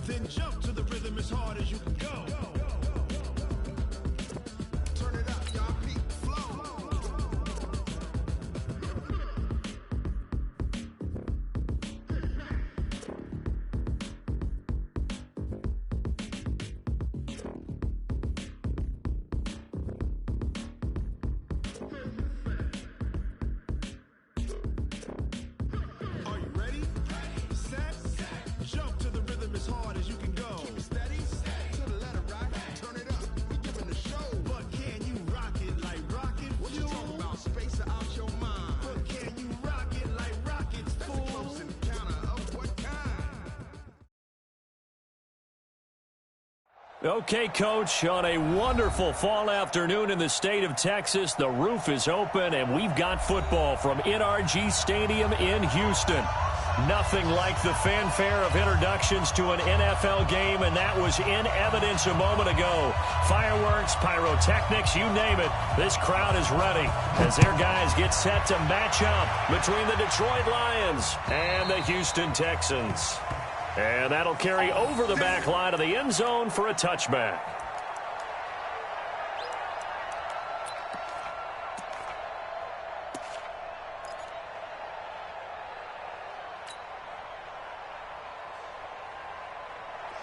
Then jump to the rhythm as hard as you can go. Turn it up, y'all. Peak flow. Are you ready? Set. Jump to the rhythm as hard as you can go. Keep it steady. To the letter, right? Turn it up. We're giving the show. But can you rock it like rocket fuel? What you talking about? Space out your mind. But can you rock it like rockets, fool? That's a close encounter of what kind? Okay, Coach, on a wonderful fall afternoon in the state of Texas, the roof is open, and we've got football from NRG Stadium in Houston. Nothing like the fanfare of introductions to an NFL game, and that was in evidence a moment ago. Fireworks, pyrotechnics, you name it. This crowd is ready as their guys get set to match up between the Detroit Lions and the Houston Texans. And that'll carry over the back line of the end zone for a touchback.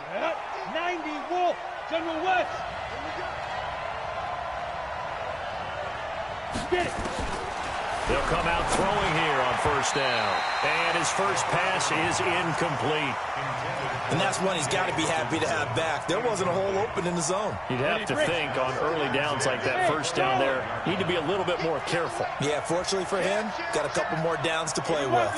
Set up. 90 Wolf. General West. Get it. They'll come out throwing here on first down. And his first pass is incomplete. And that's one he's got to be happy to have back. There wasn't a hole open in the zone. You'd have to think on early downs like that first down there, need to be a little bit more careful. Yeah, fortunately for him, got a couple more downs to play with.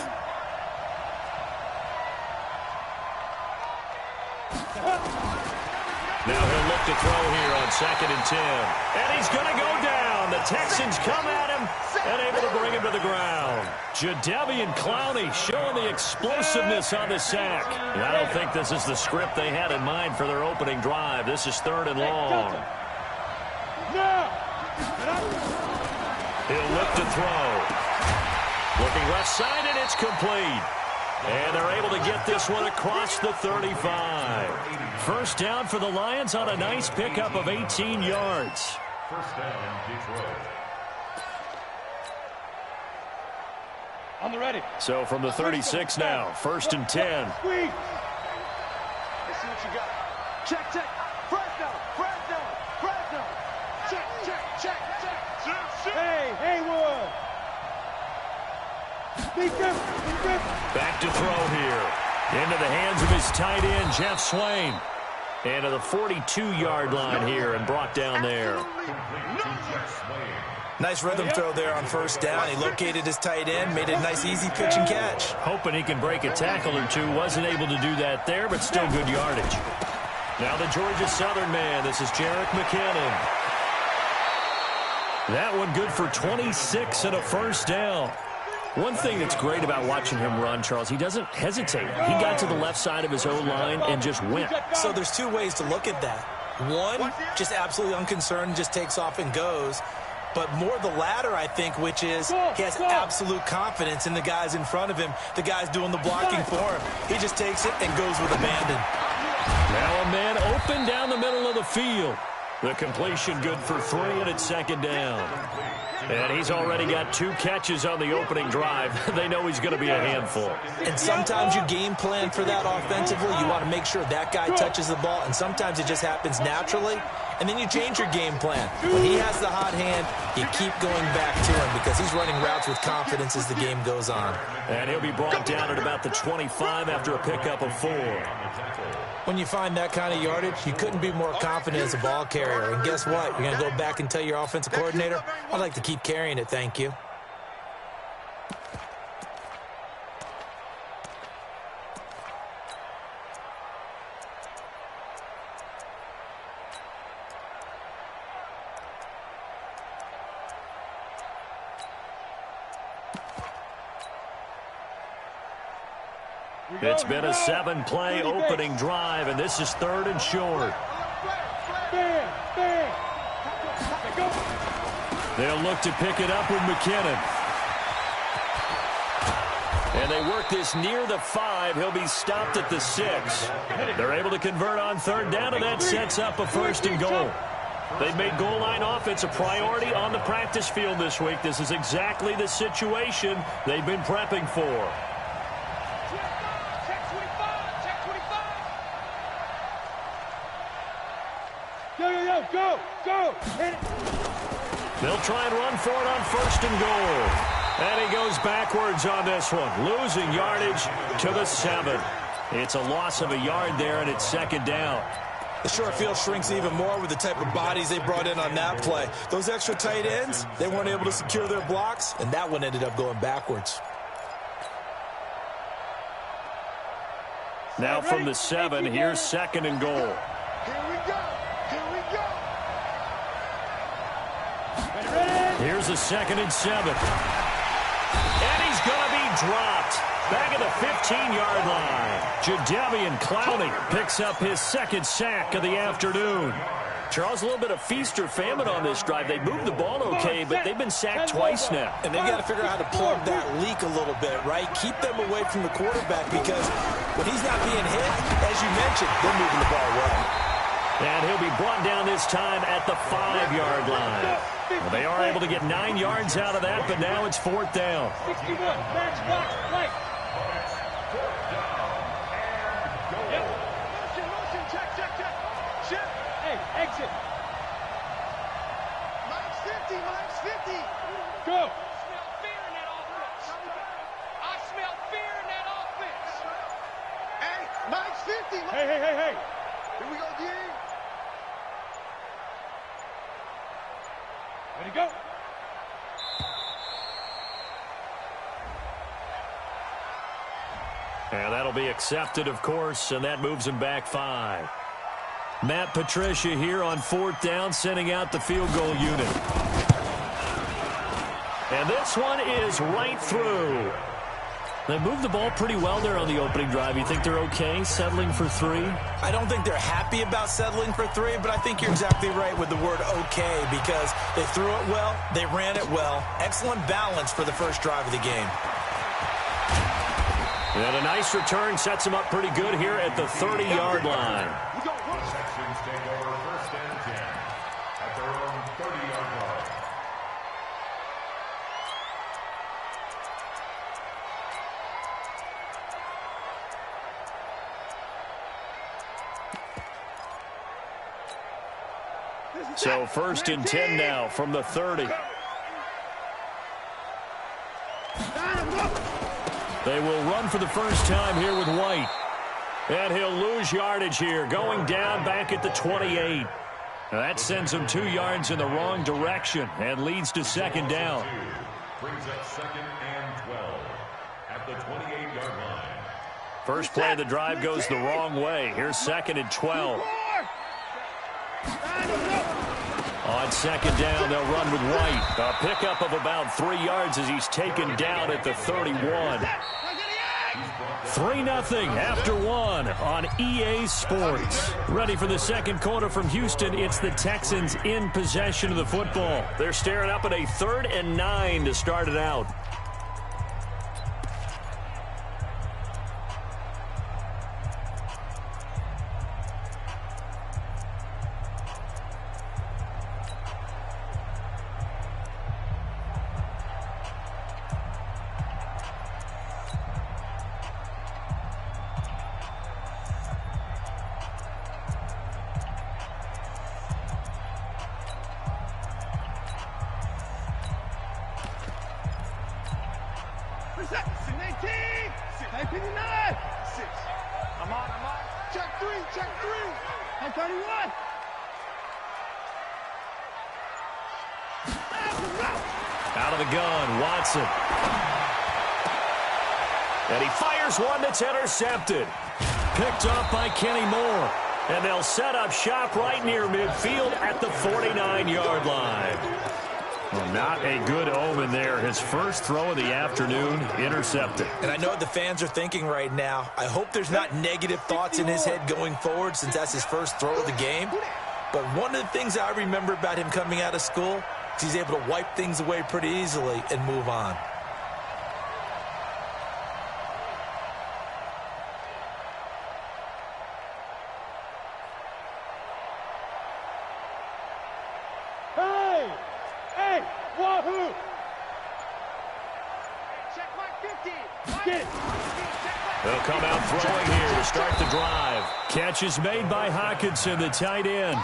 Now he'll look to throw here on 2nd and 10. And he's going to go down. The Texans come at him and able to bring him to the ground. Jadeveon Clowney showing the explosiveness on the sack. And I don't think this is the script they had in mind for their opening drive. This is 3rd and long. He'll look to throw. Looking left side, and it's complete. And they're able to get this one across the 35. First down for the Lions on a nice pickup of 18 yards. First down, Detroit. On the ready. So from the 36 now, 1st and 10. Squeeze. Let's see what you got. Check, check. Press down. Press down. Press down. Check, check, check, check. Hey, Haywood. Big grip. Big grip. Back to throw here. Into the hands of his tight end, Jeff Swain. And to the 42-yard line here and brought down there. Nice rhythm throw there on first down. He located his tight end, made it a nice, easy pitch and catch. Hoping he can break a tackle or two. Wasn't able to do that there, but still good yardage. Now the Georgia Southern man. This is Jerick McKinnon. That one good for 26 and a first down. One thing that's great about watching him run, Charles, he doesn't hesitate. He got to the left side of his O-line and just went. So there's two ways to look at that. One, just absolutely unconcerned, just takes off and goes. But more the latter, I think, which is he has absolute confidence in the guys in front of him, the guys doing the blocking for him. He just takes it and goes with abandon. Now a man open down the middle of the field. The completion good for 3, and it's 2nd down. And he's already got 2 catches on the opening drive. They know he's going to be a handful. And sometimes you game plan for that offensively. You want to make sure that guy touches the ball, and sometimes it just happens naturally. And then you change your game plan. When he has the hot hand, you keep going back to him because he's running routes with confidence as the game goes on. And he'll be brought down at about the 25 after a pickup of 4. When you find that kind of yardage, you couldn't be more confident as a ball carrier. And guess what? You're going to go back and tell your offensive coordinator, I'd like to keep carrying it, thank you. It's been a 7-play opening drive, and this is 3rd and short. They'll look to pick it up with McKinnon. And they work this near the 5. He'll be stopped at the 6. They're able to convert on third down, and that sets up a 1st and goal. They've made goal line offense a priority on the practice field this week. This is exactly the situation they've been prepping for. Go! Hit it. They'll try and run for it on 1st and goal. And he goes backwards on this one, losing yardage to the 7. It's a loss of a yard there, and it's 2nd down. The short field shrinks even more with the type of bodies they brought in on that play. Those extra tight ends, they weren't able to secure their blocks, and that one ended up going backwards. Now from the 7, here's 2nd and goal. Here we go. Here's a 2nd and 7. And he's going to be dropped. Back at the 15-yard line. Jadeveon Clowney picks up his 2nd sack of the afternoon. Charles, a little bit of feast or famine on this drive. They moved the ball okay, but they've been sacked twice now. And they've got to figure out how to plug that leak a little bit, right? Keep them away from the quarterback because when he's not being hit, as you mentioned, they're moving the ball well. And he'll be brought down this time at the 5-yard line. Well, they are able to get 9 yards out of that, but now it's 4th down. 61, match box, right. Motion, check. Hey, exit. Mike's 50. Go. I smell fear in that offense. Hey, Mike's 50. Hey. Here we go, D. Ready, go. And that'll be accepted, of course, and that moves him back 5. Matt Patricia here on 4th down, sending out the field goal unit. And this one is right through. They moved the ball pretty well there on the opening drive. You think they're okay settling for 3? I don't think they're happy about settling for 3, but I think you're exactly right with the word okay because they threw it well, they ran it well. Excellent balance for the first drive of the game. And a nice return sets him up pretty good here at the 30-yard line. Texans take over 1st and 10 at their own 30-yard line. So 1st and 10 now from the 30. They will run for the first time here with White. And he'll lose yardage here, going down back at the 28. Now that sends him 2 yards in the wrong direction and leads to 2nd down. Brings up 2nd and 12 at the 28-yard line. First play of the drive goes the wrong way. Here's 2nd and 12. On 2nd down, they'll run with White. A pickup of about 3 yards as he's taken down at the 31. 3-0 after 1 on EA Sports. Ready for the second quarter from Houston. It's the Texans in possession of the football. They're staring up at a 3rd and 9 to start it out. Out of the gun, Watson. And he fires one that's intercepted. Picked up by Kenny Moore. And they'll set up shop right near midfield at the 49-yard line. Well, not a good omen there. His first throw of the afternoon intercepted. And I know what the fans are thinking right now. I hope there's not negative thoughts in his head going forward since that's his first throw of the game. But one of the things I remember about him coming out of school is he's able to wipe things away pretty easily and move on. Check my 50. They'll come out throwing here to start the drive. Catch is made by Hawkinson, the tight end.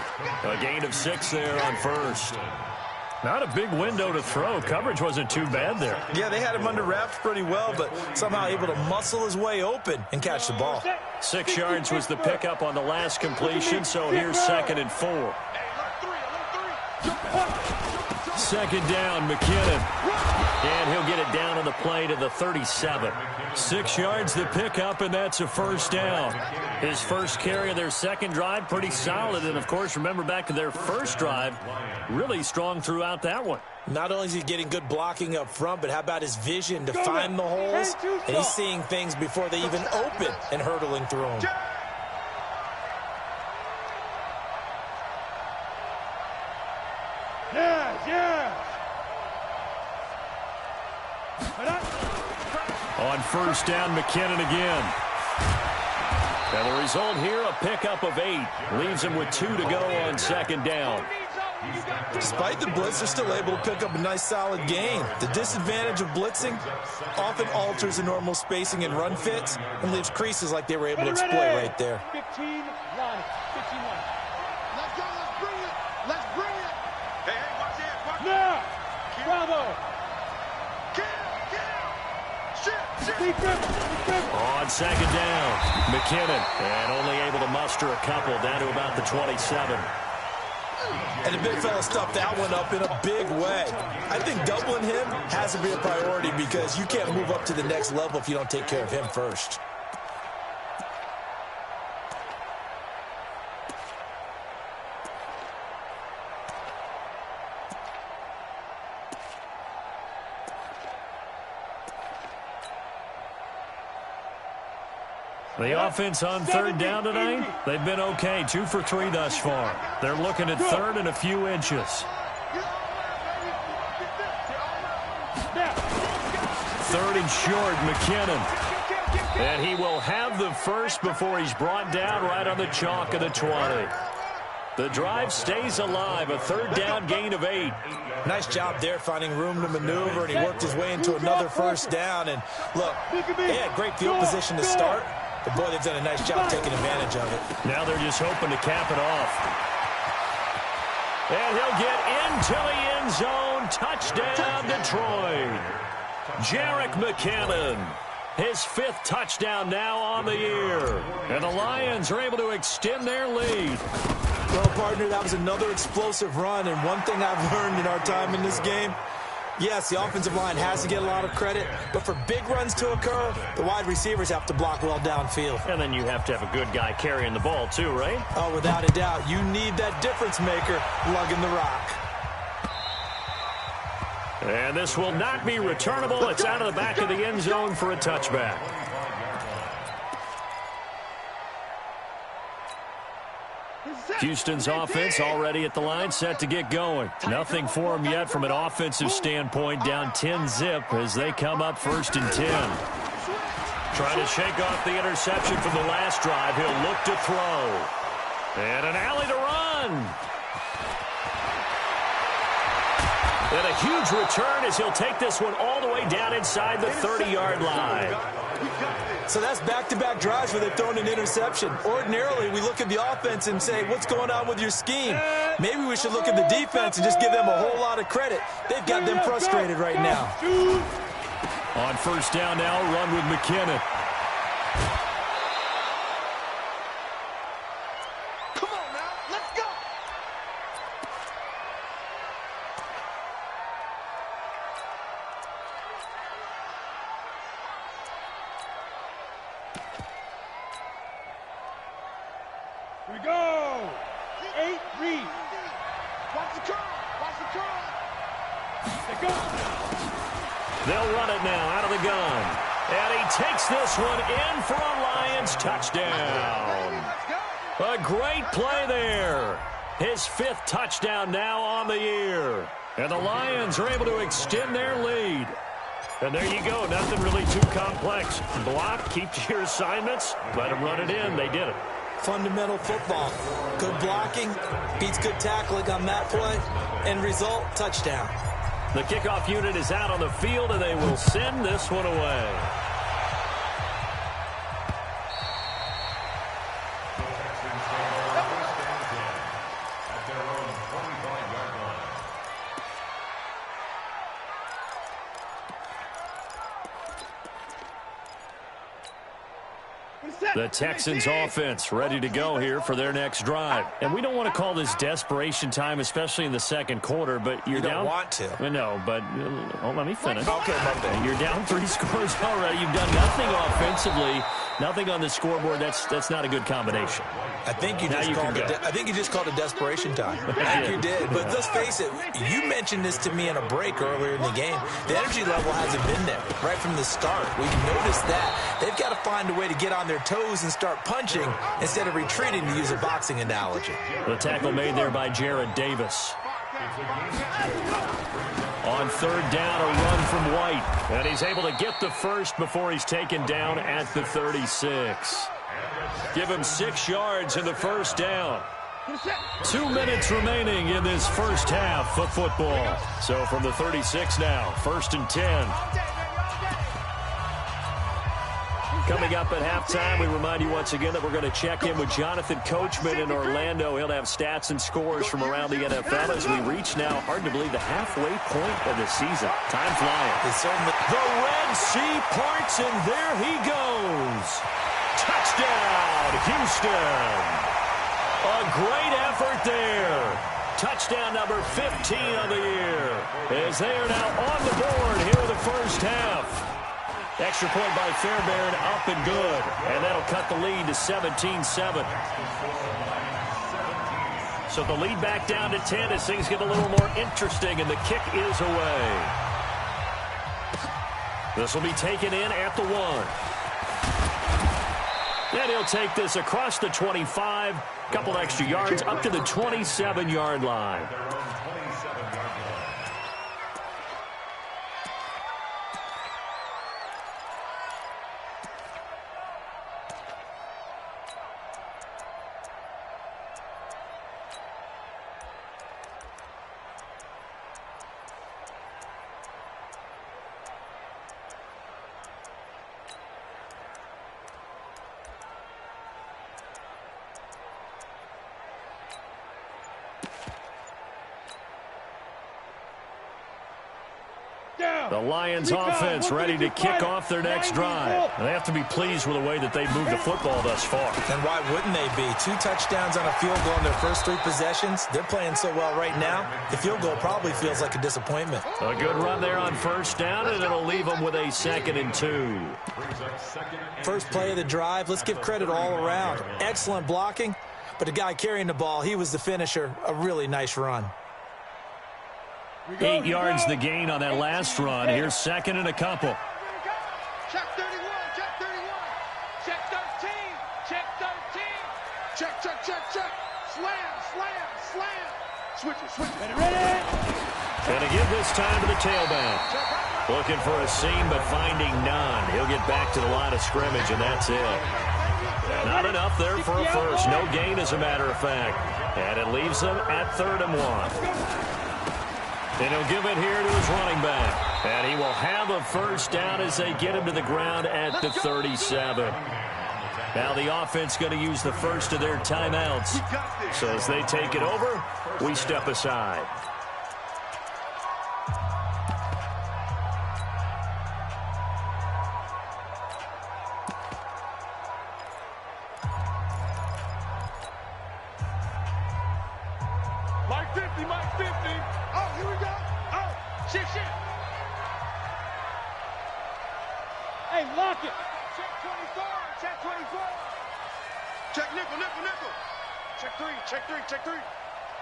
A gain of 6 there on first. Not a big window to throw. Coverage wasn't too bad there. Yeah, they had him under wraps pretty well, but somehow able to muscle his way open and catch the ball. 6 yards was the pickup on the last completion, so here's 2nd and 4. Second down, McKinnon. And he'll get it down on the play to the 37. 6 yards the pickup, and that's a first down. His first carry of their second drive, pretty solid. And, of course, remember back to their first drive, really strong throughout that one. Not only is he getting good blocking up front, but how about his vision to find the holes? And he's seeing things before they even open and hurdling through them. On first down, McKinnon again. And the result here, a pickup of 8. Leaves him with 2 to go on second down. Despite the blitz, they're still able to pick up a nice solid gain. The disadvantage of blitzing often alters the normal spacing and run fits and leaves creases like they were able to exploit right there. 15 line. 15 line. Let's go. Let's bring it. Let's bring it. Hey, watch it. Watch Now. Bravo. On second down, McKinnon, and only able to muster a couple down to about the 27. And the big fella stuffed that one up in a big way. I think doubling him has to be a priority because you can't move up to the next level if you don't take care of him first. The offense on third down tonight, they've been okay. 2 for 3 thus far. They're looking at third and a few inches. Third and short, McKinnon. And he will have the first before he's brought down right on the chalk of the 20. The drive stays alive, a third down gain of 8. Nice job there finding room to maneuver, and he worked his way into another first down. And look, they had great field position to start, but boy, they've done a nice job taking advantage of it. Now they're just hoping to cap it off. And he'll get into the end zone. Touchdown, Detroit. Jerick McKinnon, his 5th touchdown now on the year. And the Lions are able to extend their lead. Well, partner, that was another explosive run, and one thing I've learned in our time in this game, yes, the offensive line has to get a lot of credit, but for big runs to occur, the wide receivers have to block well downfield. And then you have to have a good guy carrying the ball too, right? Oh, without a doubt. You need that difference maker lugging the rock. And this will not be returnable. It's out of the back of the end zone for a touchback. Houston's offense already at the line, set to get going. Nothing for him yet from an offensive standpoint, down 10-zip as they come up 1st and 10. Trying to shake off the interception from the last drive. He'll look to throw. And an alley to run. And a huge return as he'll take this one all the way down inside the 30-yard line. So that's back-to-back drives where they've thrown an interception. Ordinarily, we look at the offense and say, what's going on with your scheme? Maybe we should look at the defense and just give them a whole lot of credit. They've got them frustrated right now. On first down now, run with McKinnon. Come on now, let's go. Here we go. 8 read. Watch the curl. Watch the curl. They go. They'll run it now out of the gun. And he takes this one in for a Lions touchdown. A great play there. His 5th touchdown now on the year. And the Lions are able to extend their lead. And there you go. Nothing really too complex. Block, keep to your assignments, let them run it in. They did it. Fundamental football. Good blocking, beats good tackling on that play, and result, touchdown. The kickoff unit is out on the field, and they will send this one away. The Texans offense ready to go here for their next drive. And we don't want to call this desperation time, especially in the second quarter, but you're down. You don't want to. No, but let me finish. Okay, Monday. You're down 3 scores already. You've done nothing offensively, nothing on the scoreboard. That's not a good combination. I think you just called it desperation time. I think you did. But let's face it, you mentioned this to me in a break earlier in the game. The energy level hasn't been there right from the start. We've noticed that. They've got to find a way to get on their toes and start punching instead of retreating, to use a boxing analogy. The tackle made there by Jared Davis. On third down, a run from White. And he's able to get the first before he's taken down at the 36. Give him 6 yards in the first down. 2 minutes remaining in this first half of football. So from the 36 now, 1st and 10. Coming up at halftime, we remind you once again that we're going to check in with Jonathan Coachman in Orlando. He'll have stats and scores from around the NFL as we reach now, hard to believe, the halfway point of the season. Time flying. The Red Sea parts, and there he goes. Touchdown, Houston. A great effort there. Touchdown number 15 of the year, as they are now on the board here in the first half. Extra point by Fairbairn, up and good. And that'll cut the lead to 17-7. So the lead back down to 10 as things get a little more interesting, and the kick is away. This will be taken in at the 1. And he'll take this across the 25, couple extra yards, up to the 27-yard line. The Lions offense ready to kick off their next drive. They have to be pleased with the way that they've moved the football thus far. And why wouldn't they be? 2 touchdowns on a field goal in their first 3 possessions. They're playing so well right now, the field goal probably feels like a disappointment. A good run there on first down, and it'll leave them with a 2nd and 2. First play of the drive, let's give credit all around. Excellent blocking, but the guy carrying the ball, he was the finisher. A really nice run. 8 yards the gain on that last run. Here's 2nd and a couple. Check 31, check 31. Check 13, check 13. Check, check, check, check. Slam, slam, slam. Switch it, switch it. Ready? Going to give this time to the tailback. Looking for a seam, but finding none. He'll get back to the line of scrimmage, and that's it. Not enough there for a first. No gain, as a matter of fact. And it leaves them at 3rd and 1. And he'll give it here to his running back. And he will have a first down as they get him to the ground at the 37. Now the offense going to use the first of their timeouts. So as they take it over, we step aside. Mike 50, Mike 50. Oh, here we go. Oh, shit, shit. Hey, lock it. Check 24, check 24. Check nickel, nickel, nickel. Check 3, check 3, check 3.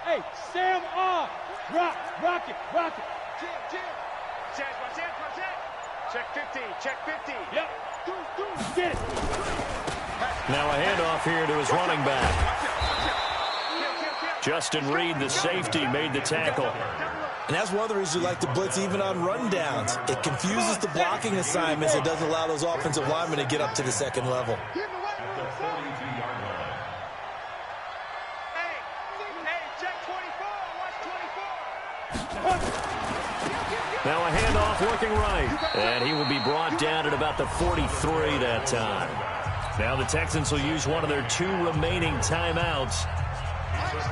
Hey, Sam off. Rock it, rock it. Check. Check, my check, my check. Check 50, check 50. Yep. Get it. Now a handoff here to his running back. Justin Reed, the safety, made the tackle. And that's one of the reasons you like to blitz even on rundowns. It confuses the blocking assignments. It doesn't allow those offensive linemen to get up to the 2nd level. Hey, check 24, watch 24. Now a handoff working right. And he will be brought down at about the 43 that time. Now the Texans will use one of their 2 remaining timeouts,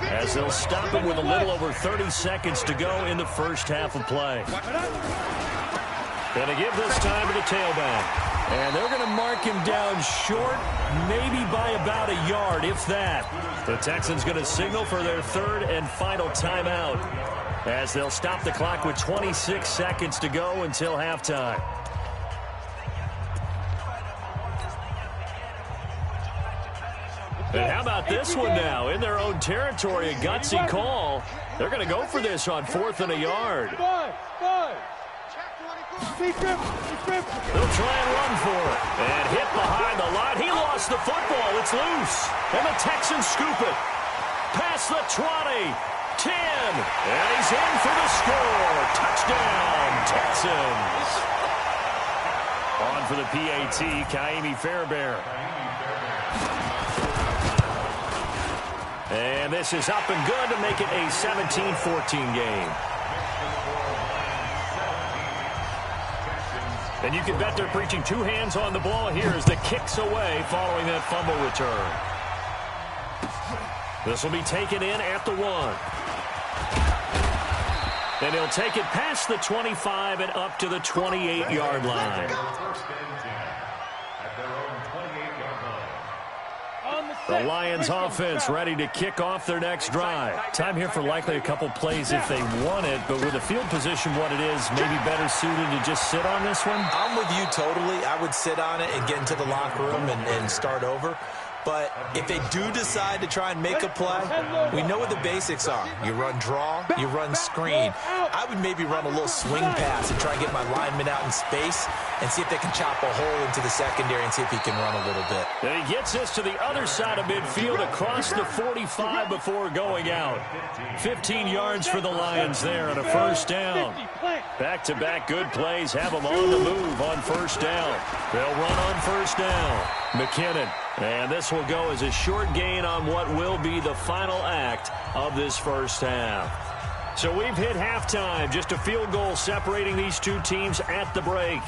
as they'll stop it with a little over 30 seconds to go in the first half of play. Going to give this time to the tailback. And they're going to mark him down short, maybe by about a yard, if that. The Texans going to signal for their 3rd and final timeout, as they'll stop the clock with 26 seconds to go until halftime. And how about this one now? In their own territory, a gutsy call. They're going to go for this on 4th and a yard. They'll try and run for it. And hit behind the line. He lost the football. It's loose. And the Texans scoop it. Past the 20. 10. And he's in for the score. Touchdown, Texans. On for the PAT, Kaimi Fairbairn. And this is up and good to make it a 17-14 game. And you can bet they're preaching 2 hands on the ball here as the kick's away following that fumble return. This will be taken in at the 1. And he'll take it past the 25 and up to the 28-yard line. The Lions offense ready to kick off their next drive. Time here for likely a couple plays if they want it, but with the field position what it is, maybe better suited to just sit on this one? I'm with you totally. I would sit on it and get into the locker room and start over. But if they do decide to try and make a play, we know what the basics are. You run draw, you run screen. I would maybe run a little swing pass and try and get my lineman out in space and see if they can chop a hole into the secondary and see if he can run a little bit. And he gets this to the other side of midfield across the 45 before going out. 15 yards for the Lions there on a first down. Back-to-back good plays have them on the move on first down. They'll run on first down. McKinnon. And this will go as a short gain on what will be the final act of this first half. So we've hit halftime. Just a field goal separating these 2 teams at the break.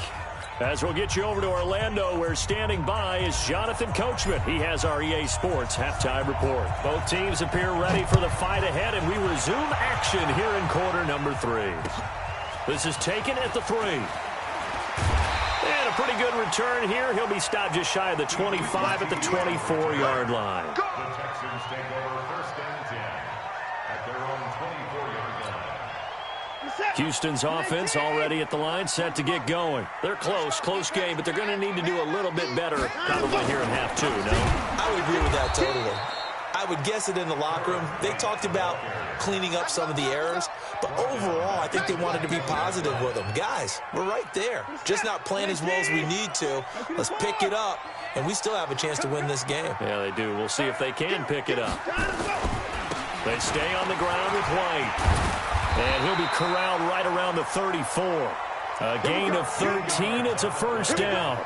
As we'll get you over to Orlando, where standing by is Jonathan Coachman. He has our EA Sports halftime report. Both teams appear ready for the fight ahead, and we resume action here in quarter number 3. This is taken at the 3. And a pretty good return here. He'll be stopped just shy of the 25 at the 24-yard line. The Texans take over 1st and 10 at their own 24-yard line. Houston's offense already at the line, set to get going. They're close game, but they're going to need to do a little bit better probably here in half 2, no? I would agree with that totally. I would guess it in the locker room. They talked about cleaning up some of the errors, but overall, I think they wanted to be positive with them. Guys, we're right there. Just not playing as well as we need to. Let's pick it up, and we still have a chance to win this game. Yeah, they do. We'll see if they can pick it up. They stay on the ground with White. And he'll be corralled right around the 34. A gain of 13. It's a first down.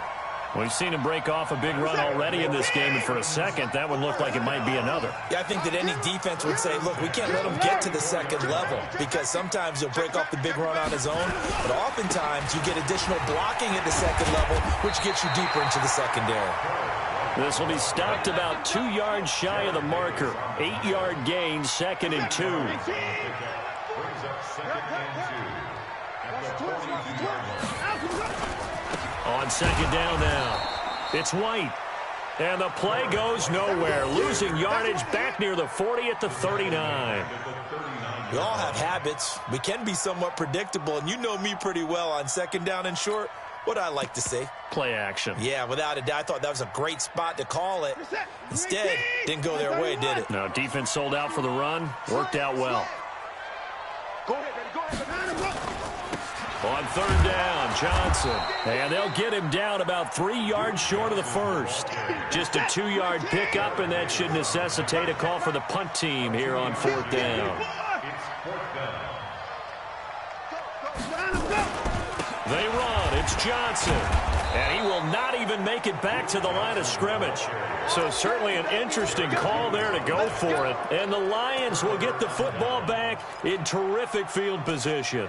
We've seen him break off a big run already in this game, and for a second, that one looked like it might be another. Yeah, I think that any defense would say, look, we can't let him get to the second level, because sometimes he'll break off the big run on his own, but oftentimes you get additional blocking at the second level, which gets you deeper into the secondary. This will be stopped about 2 yards shy of the marker. 8-yard gain, 2nd and 2. Brings up 2nd and 2 at the 42-yard line. On 2nd down now, it's White. And the play goes nowhere. Losing yardage back near the 40 at the 39. We all have habits. We can be somewhat predictable, and you know me pretty well on 2nd down and short. What I like to see. Play action. Yeah, without a doubt. I thought that was a great spot to call it. Instead, didn't go their way, did it? No, defense sold out for the run. Worked out well. Go ahead. On 3rd down, Johnson. And they'll get him down about 3 yards short of the first. Just a 2-yard pickup, and that should necessitate a call for the punt team here on 4th down. It's 4th down. They run. It's Johnson. And he will not even make it back to the line of scrimmage. So certainly an interesting call there to go for it. And the Lions will get the football back in terrific field position.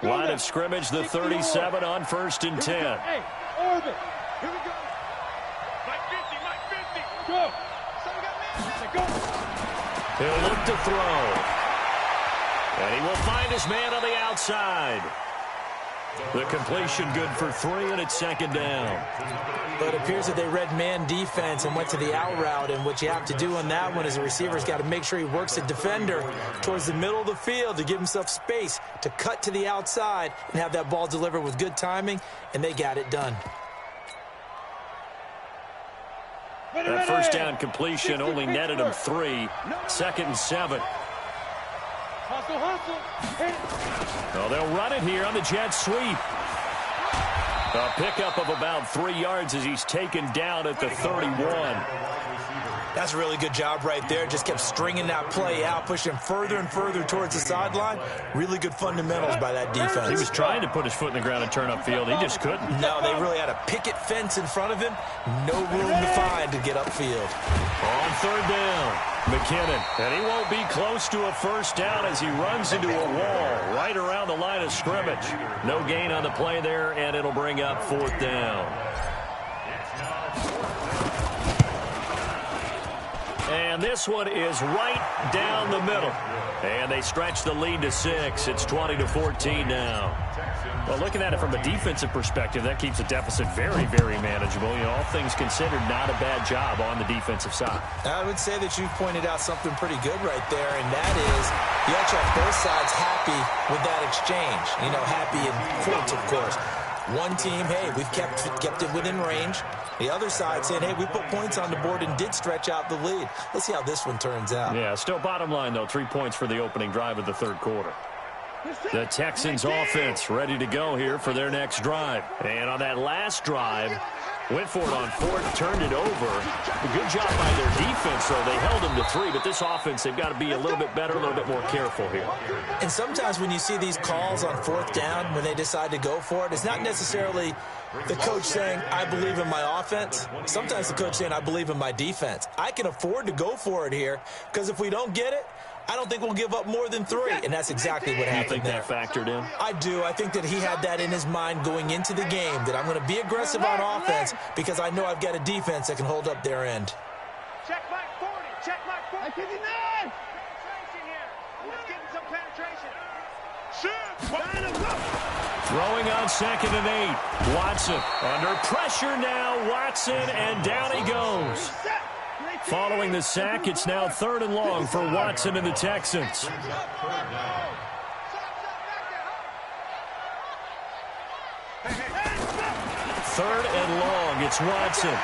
Line of scrimmage, the 37 on 1st and 10. Hey, orbit. Here we go. Mike 50, Mike 50. Go. Go. He'll look to throw. And he will find his man on the outside. The completion good for 3, and it's 2nd down. But it appears that they read man defense and went to the out route, and what you have to do on that one is the receiver's got to make sure he works the defender towards the middle of the field to give himself space to cut to the outside and have that ball delivered with good timing, and they got it done. That first down completion only netted him 3. 2nd and 7. Hustle, hustle. Well, they'll run it here on the jet sweep. A pickup of about 3 yards as he's taken down at the 31. That's a really good job right there. Just kept stringing that play out, pushing further and further towards the sideline. Really good fundamentals by that defense. He was trying to put his foot in the ground and turn upfield. He just couldn't. No, they really had a picket fence in front of him. No room to find to get upfield. On 3rd down, McKinnon. And he won't be close to a first down as he runs into a wall right around the line of scrimmage. No gain on the play there, and it'll bring up 4th down. And this one is right down the middle. And they stretch the lead to 6. It's 20-14 now. Well, looking at it from a defensive perspective, that keeps the deficit very, very manageable. You know, all things considered, not a bad job on the defensive side. I would say that you've pointed out something pretty good right there, and that is you actually have both sides happy with that exchange. You know, happy in quotes, of course. One team, hey, we've kept it within range. The other side saying, hey, we put points on the board and did stretch out the lead. Let's see how this one turns out. Yeah, still bottom line, though, 3 points for the opening drive of the 3rd quarter. The Texans offense ready to go here for their next drive. And on that last drive, went for it on 4th, turned it over. A good job by their defense, though. They held them to 3, but this offense, they've got to be a little bit better, a little bit more careful here. And sometimes when you see these calls on 4th down, when they decide to go for it, it's not necessarily the coach saying, I believe in my offense. Sometimes the coach saying, I believe in my defense. I can afford to go for it here because if we don't get it, I don't think we'll give up more than 3, and that's exactly what happened there. You think that factored in? I do. I think that he had that in his mind going into the game, that I'm going to be aggressive on offense because I know I've got a defense that can hold up their end. Check Mike 40. Check Mike 40. 59. Penetration here. Let's get some penetration. Shoot. Throwing on 2nd and 8. Watson under pressure now. Watson, and down he goes. Following the sack, it's now 3rd and long for Watson and the Texans. 3rd and long, it's Watson.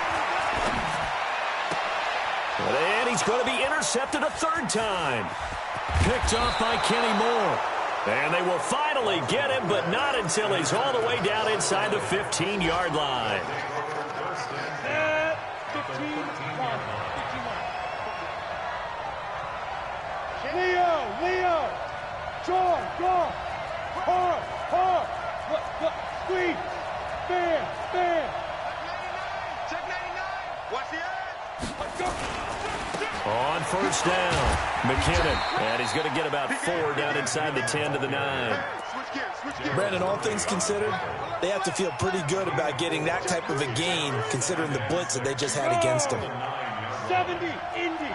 And he's going to be intercepted a 3rd time. Picked off by Kenny Moore. And they will finally get him, but not until he's all the way down inside the 15-yard line. 15. Leo, draw, hard, squeeze, spin. Check 99. Watch the edge. Let's go. On 1st down, McKinnon. And he's going to get about 4 down inside the 10 to the 9. Switch gears. Brandon, all things considered, they have to feel pretty good about getting that type of a gain considering the blitz that they just had against them. 70, Indy.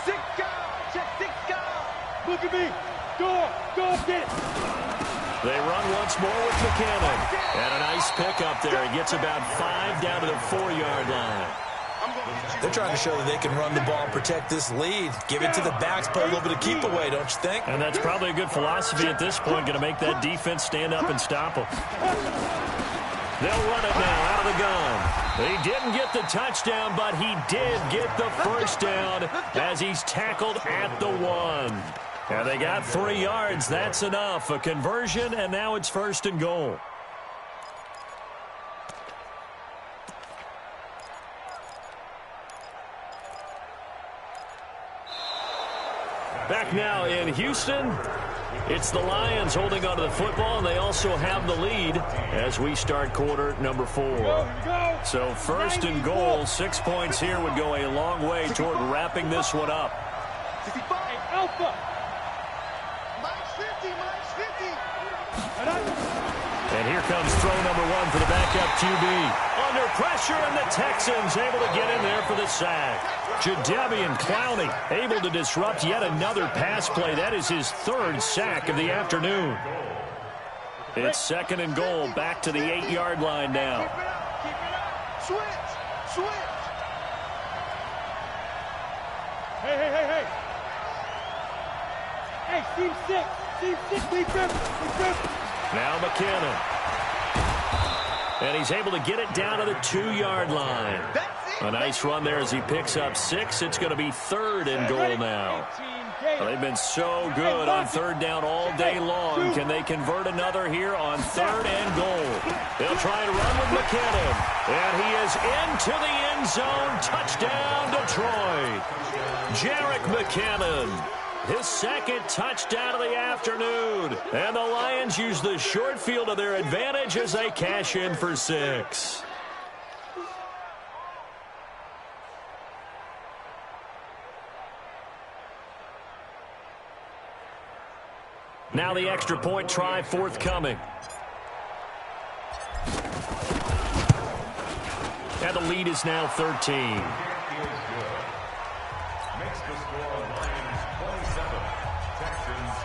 6 guys. Check 6 guys. Look at me. Go, get it. They run once more with McKinnon. And a nice pickup there. He gets about 5 down to the 4-yard line. They're trying to show that they can run the ball and protect this lead. Give it to the backs, play a little bit of keep away, don't you think? And that's probably a good philosophy at this point, going to make that defense stand up and stop them. They'll run it now out of the gun. He didn't get the touchdown, but he did get the first down as he's tackled at the 1. And they got 3 yards. That's enough. A conversion, and now it's 1st and goal. Back now in Houston, it's the Lions holding onto the football, and they also have the lead as we start quarter number 4. So 1st and goal, 6 points here would go a long way toward wrapping this one up. 65. Alpha. Mike's 50. And here comes throw number one for the backup QB. Under pressure, and the Texans able to get in there for the sack. Jadeveon Clowney able to disrupt yet another pass play. That is his third sack of the afternoon. It's 2nd and goal, back to the 8-yard line now. Keep it up, keep it up. Switch. Hey, team 6, defense. Now McKinnon. And he's able to get it down to the 2-yard line. A nice run there as he picks up 6. It's going to be 3rd and goal now. Well, they've been so good on 3rd down all day long. Can they convert another here on 3rd and goal? They'll try to run with McKinnon. And he is into the end zone. Touchdown, Detroit. Jerick McKinnon. His 2nd touchdown of the afternoon. And the Lions use the short field to their advantage as they cash in for 6. Now the extra point try forthcoming. And the lead is now 13.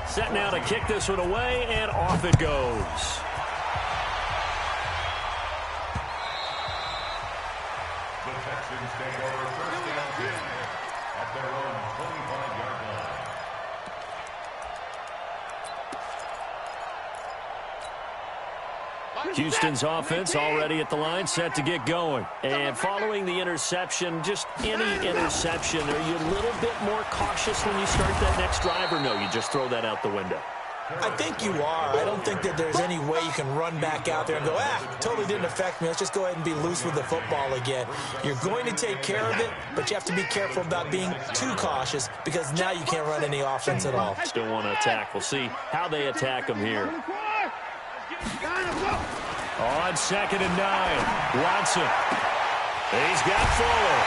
Set now to kick this one away, and off it goes. The Texans take over 1st and 10 at their own 25-yard line. Houston's offense already at the line, set to get going. And following the interception, just any interception, are you a little bit more cautious when you start that next drive, or no, you just throw that out the window? I think you are. I don't think that there's any way you can run back out there and go, totally didn't affect me. Let's just go ahead and be loose with the football again. You're going to take care of it, but you have to be careful about being too cautious because now you can't run any offense at all. Still want to attack. We'll see how they attack them here. On 2nd and 9, Watson. He's got Fuller.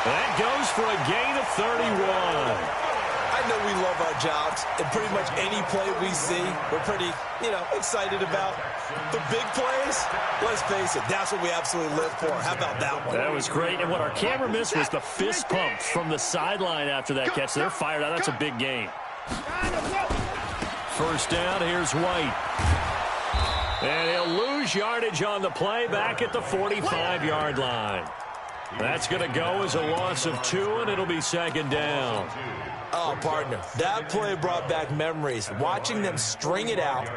That goes for a gain of 31. I know we love our jobs, and pretty much any play we see, we're pretty, excited about. The big plays, let's face it, that's what we absolutely live for. How about that one? That was great, and what our camera missed was the fist pump from the sideline after that catch. They're fired out. That's a big gain. 1st down, here's White. And he'll lose yardage on the play back at the 45-yard line. That's going to go as a loss of 2, and it'll be 2nd down. Oh, partner, that play brought back memories. Watching them string it out,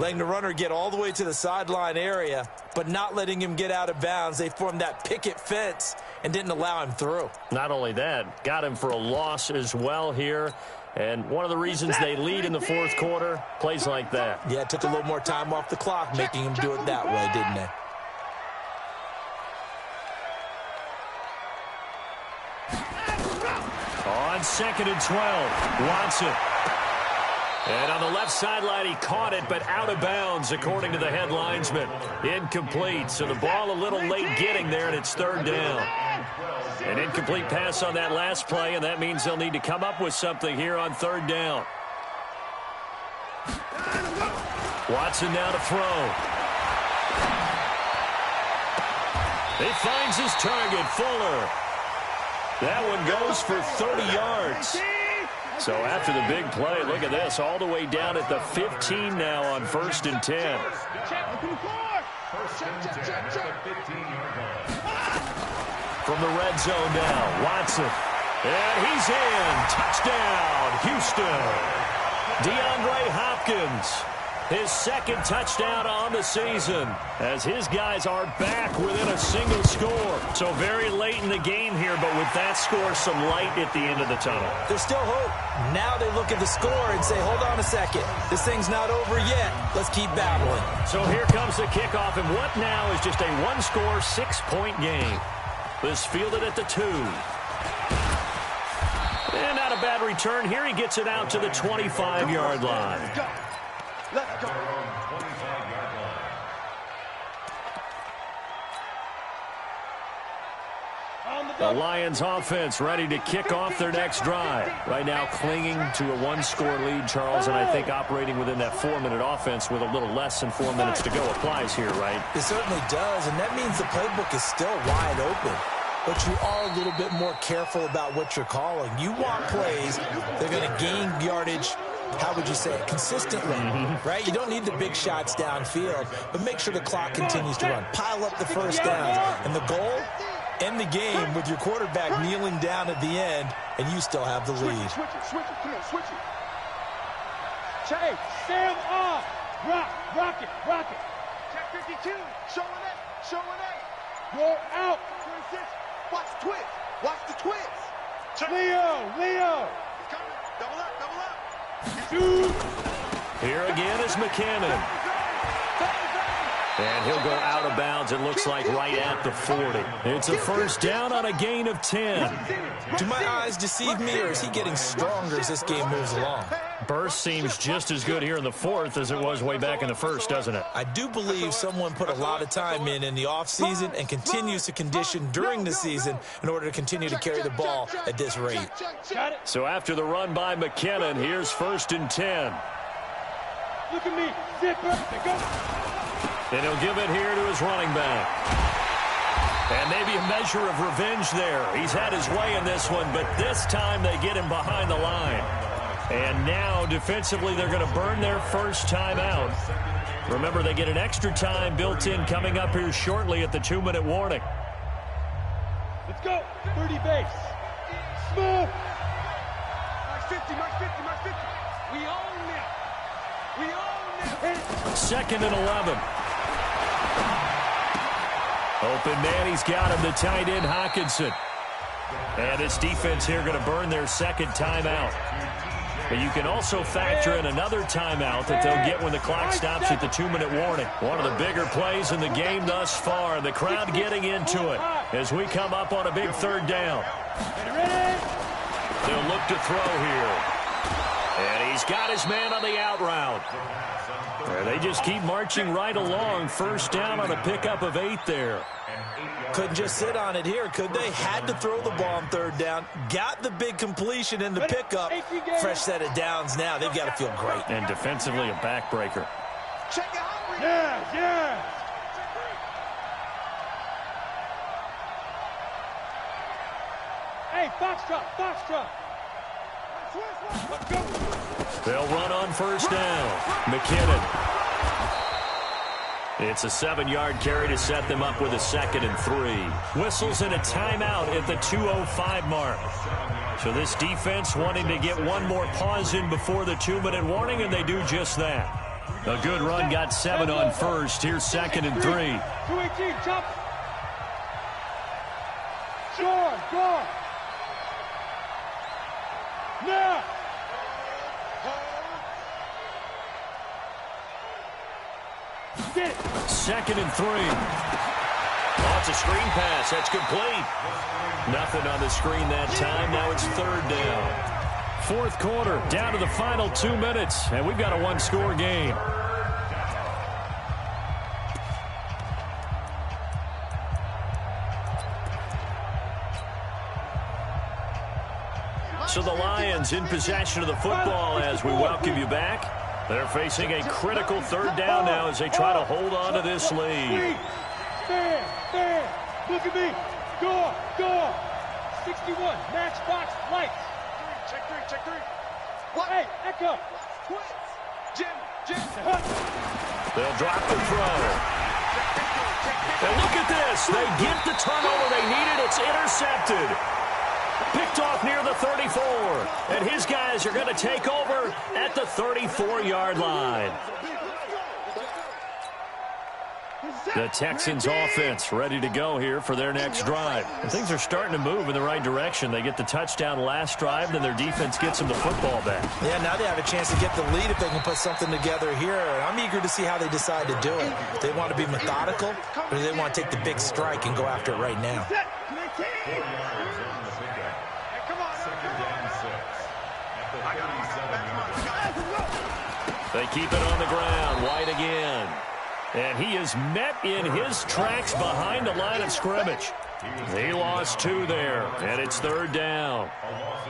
letting the runner get all the way to the sideline area, but not letting him get out of bounds. They formed that picket fence and didn't allow him through. Not only that, got him for a loss as well here. And one of the reasons they lead in the 4th quarter, plays like that. Yeah, it took a little more time off the clock, making him do it that way, didn't they? On 2nd and 12, Watson. And on the left sideline, he caught it, but out of bounds, according to the head linesman. Incomplete, so the ball a little late getting there, and it's 3rd down. An incomplete pass on that last play, and that means they'll need to come up with something here on 3rd down. Watson now to throw. He finds his target, Fuller. That one goes for 30 yards. So after the big play, look at this, all the way down at the 15 now on 1st and 10. From the red zone now, Watson. And he's in. Touchdown, Houston. DeAndre Hopkins. His 2nd touchdown on the season as his guys are back within a single score. So very late in the game here, but with that score, some light at the end of the tunnel. There's still hope. Now they look at the score and say, hold on a second. This thing's not over yet. Let's keep battling. So here comes the kickoff, and what now is just a one-score, 6-point game. This fielded at the 2. And not a bad return here. He gets it out to the 25-yard line. Let's go. On the The Lions offense ready to kick off their next drive. Right now clinging to a one-score lead, Charles, and I think operating within that 4-minute offense with a little less than 4 minutes to go applies here, right? It certainly does, and that means the playbook is still wide open. But you are a little bit more careful about what you're calling. You want plays that are going to gain yardage, how would you say it, consistently, right? You don't need the big shots downfield, but make sure the clock continues to run. Pile up the first downs, and the goal, end the game with your quarterback kneeling down at the end, and you still have the lead. Switch it, come on, switch it. Hey, Sam off. Rock it. Check 52, showing it. Roll out. 26. Watch the twist. Leo. He's coming. Double up. Shoot. Here again is McKinnon. And he'll go out of bounds, it looks like, right at the 40. It's a first down on a gain of 10. Do my eyes deceive me, or is he getting stronger as this game moves along? Burst seems just as good here in the fourth as it was way back in the first, doesn't it? I do believe someone put a lot of time in the offseason and continues to condition during the season in order to continue to carry the ball at this rate. So after the run by McKinnon, here's first and 10. Look at me. Zipper. Go. And he'll give it here to his running back. And maybe a measure of revenge there. He's had his way in this one, but this time they get him behind the line. And now, defensively, they're going to burn their first time out. Remember, they get an extra time built in coming up here shortly at the 2-minute warning. Let's go. 30 base. Smooth. Mark 50. We own it. Second and 11. Open man, he's got him, the tight end, Hockenson. And this defense here going to burn their second timeout. But you can also factor in another timeout that they'll get when the clock stops at the 2-minute warning. One of the bigger plays in the game thus far. The crowd getting into it as we come up on a big third down. They'll look to throw here. And he's got his man on the out route. They just keep marching right along. First down on a pickup of 8 there. Couldn't just sit on it here, could they? Had to throw the ball on third down. Got the big completion in the pickup. Fresh set of downs now. They've got to feel great. And defensively, a backbreaker. Check it out. Yeah. Hey, Foxtrot. Let's go. They'll run on first down. McKinnon. It's a 7-yard carry to set them up with a 2nd and 3. Whistles and a timeout at the 2:05 mark. So this defense wanting to get one more pause in before the 2-minute warning, and they do just that. A good run got 7 on first. Here's 2nd and 3. 218, chop. Score. Now. Get it. 2nd and 3. Oh, it's a screen pass. That's complete. Nothing on the screen that time. Now it's third down. Fourth quarter, down to the final 2 minutes, and we've got a one-score game. So the Lions in possession of the football as we welcome you back. They're facing a critical third down now as they try to hold on to this lead. Fair. Look at me. Go. 61. Matchbox lights. Check three. What? Hey, Echo. Twins. Jim. They'll drop the throw. And look at this. They get the turnover they needed. It's intercepted. Picked off near the 34. And his guys are going to take over at the 34-yard line. The Texans offense ready to go here for their next drive. And things are starting to move in the right direction. They get the touchdown last drive, then their defense gets them the football back. Yeah, now they have a chance to get the lead if they can put something together here. And I'm eager to see how they decide to do it. They want to be methodical, or do they want to take the big strike and go after it right now? They keep it on the ground. White again. And he is met in his tracks behind the line of scrimmage. He lost 2 there, and it's 3rd down.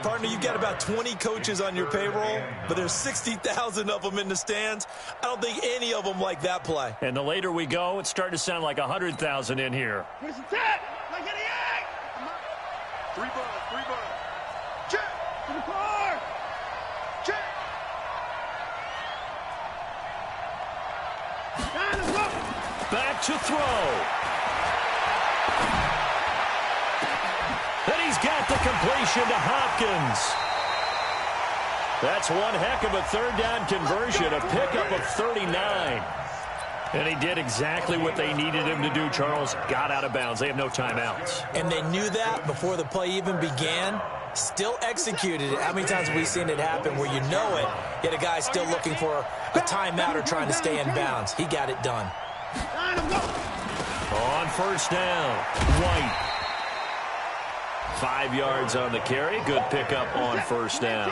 Partner, you've got about 20 coaches on your payroll, but there's 60,000 of them in the stands. I don't think any of them like that play. And the later we go, it's starting to sound like 100,000 in here. Like 88! 3 balls, 3 balls. Check! To the car! Check! Back to throw. And he's got the completion to Hopkins. That's one heck of a 3rd down conversion, a pickup of 39. And he did exactly what they needed him to do, Charles. Got out of bounds. They have no timeouts. And they knew that before the play even began. Still executed it. How many times have we seen it happen where you know it, yet a guy's still looking for a timeout or trying to stay in bounds? He got it done. On 1st down, White. 5 yards on the carry. Good pickup on 1st down.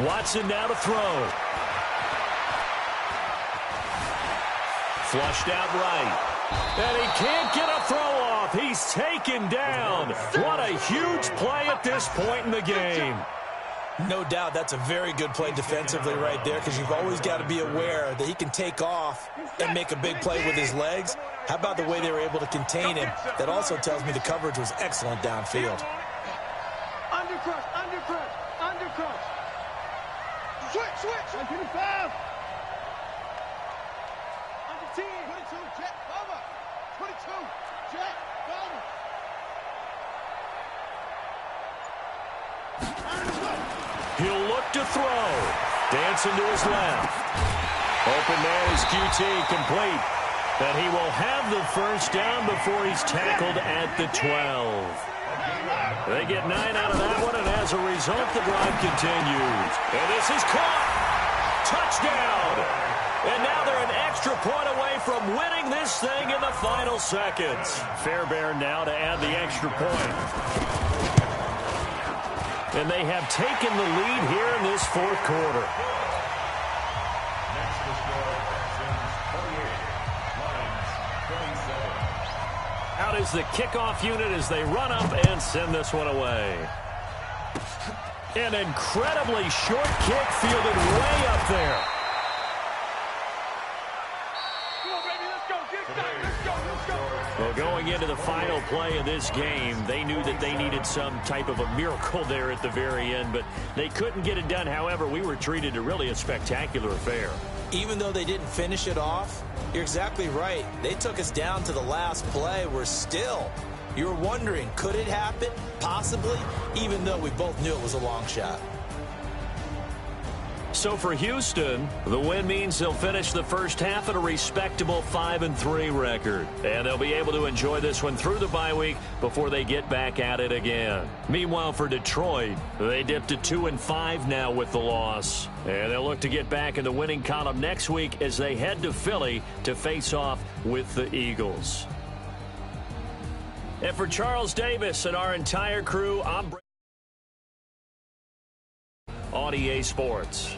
Watson now to throw. Flushed out right. And he can't get a throw off. He's taken down. What a huge play at this point in the game. No doubt that's a very good play defensively right there, because you've always got to be aware that he can take off and make a big play with his legs. How about the way they were able to contain him? That also tells me the coverage was excellent downfield. Undercrush, undercrush, undercrush. Switch. 25. Under 10. 22, jet, cover. 22, jet, cover. He'll look to throw. Dancing to his left. Open man is QT, complete. And he will have the 1st down before he's tackled at the 12. They get 9 out of that one, and as a result, the drive continues. And this is caught. Touchdown. And now they're an extra point away from winning this thing in the final seconds. Fairbairn now to add the extra point. And they have taken the lead here in this 4th quarter. Next to score, Taxans 28, Lions 27. Out is the kickoff unit as they run up and send this one away. An incredibly short kick fielded way up there. Well, going into the final play of this game, they knew that they needed some type of a miracle there at the very end, but they couldn't get it done. However, we were treated to really a spectacular affair. Even though they didn't finish it off, you're exactly right. They took us down to the last play. We're still, you're wondering, could it happen? Possibly, even though we both knew it was a long shot. So for Houston, the win means they'll finish the first half at a respectable 5-3 record. And they'll be able to enjoy this one through the bye week before they get back at it again. Meanwhile, for Detroit, they dipped to 2-5 now with the loss. And they'll look to get back in the winning column next week as they head to Philly to face off with the Eagles. And for Charles Davis and our entire crew, I'm on EA Sports.